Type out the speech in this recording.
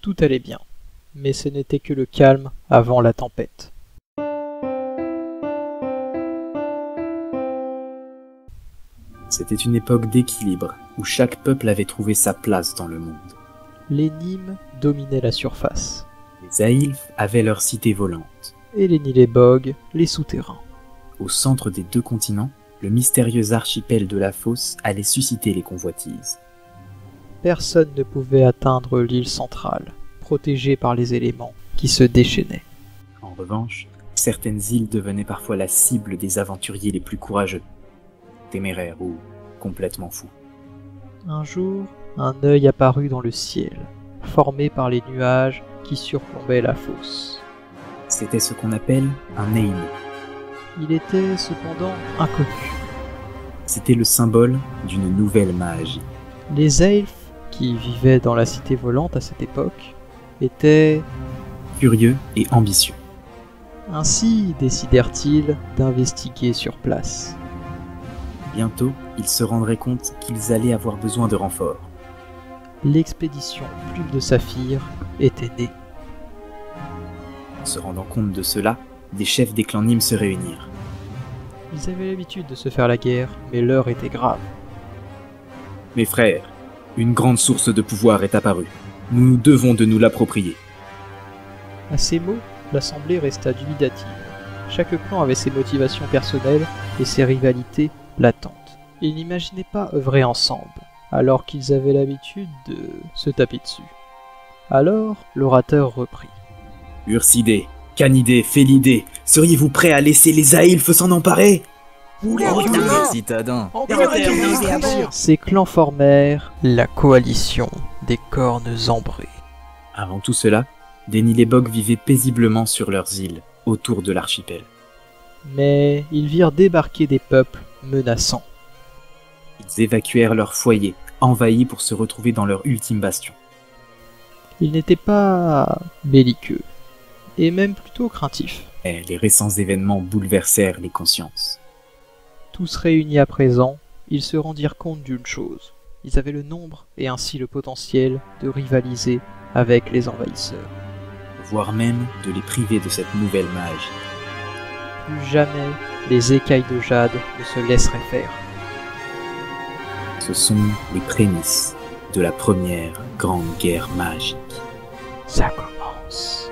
Tout allait bien, mais ce n'était que le calme avant la tempête. C'était une époque d'équilibre, où chaque peuple avait trouvé sa place dans le monde. Les Nîmes dominaient la surface, Les Aïlfs avaient leur cité volante. et les Nilébog, les souterrains. Au centre des deux continents, le mystérieux archipel de la Fosse allait susciter les convoitises. Personne ne pouvait atteindre l'île centrale, protégée par les éléments qui se déchaînaient. En revanche, certaines îles devenaient parfois la cible des aventuriers les plus courageux, téméraires ou complètement fous. Un jour, un œil apparut dans le ciel, formé par les nuages qui surplombaient la fosse. C'était ce qu'on appelle un Éino. Il était cependant inconnu. C'était le symbole d'une nouvelle magie. Les elfes, qui vivaient dans la cité volante à cette époque, étaient... Curieux et ambitieux. Ainsi décidèrent-ils d'investiguer sur place. Bientôt, ils se rendraient compte qu'ils allaient avoir besoin de renforts. L'expédition Plume de Saphir était née. Se rendant compte de cela, des chefs des clans Nîmes se réunirent. Ils avaient l'habitude de se faire la guerre, mais l'heure était grave. Mes frères, une grande source de pouvoir est apparue. Nous nous devons de nous l'approprier. À ces mots, l'assemblée resta dubitative. Chaque clan avait ses motivations personnelles et ses rivalités latentes. Ils n'imaginaient pas œuvrer ensemble, alors qu'ils avaient l'habitude de se taper dessus. Alors, l'orateur reprit. Ursidé, Canidé, Félidé, seriez-vous prêts à laisser les Aïlfes s'en emparer? Citadins. Ces clans formèrent la coalition des cornes ambrées. Avant tout cela, des Nilébog vivaient paisiblement sur leurs îles, autour de l'archipel. Mais ils virent débarquer des peuples menaçants. Ils évacuèrent leurs foyers, envahis pour se retrouver dans leur ultime bastion. Ils n'étaient pas belliqueux, et même plutôt craintifs. Et les récents événements bouleversèrent les consciences. Tous réunis à présent, ils se rendirent compte d'une chose. Ils avaient le nombre et ainsi le potentiel de rivaliser avec les envahisseurs. Voire même de les priver de cette nouvelle magie. Plus jamais les écailles de jade ne se laisseraient faire. Ce sont les prémices de la première grande guerre magique. Ça commence.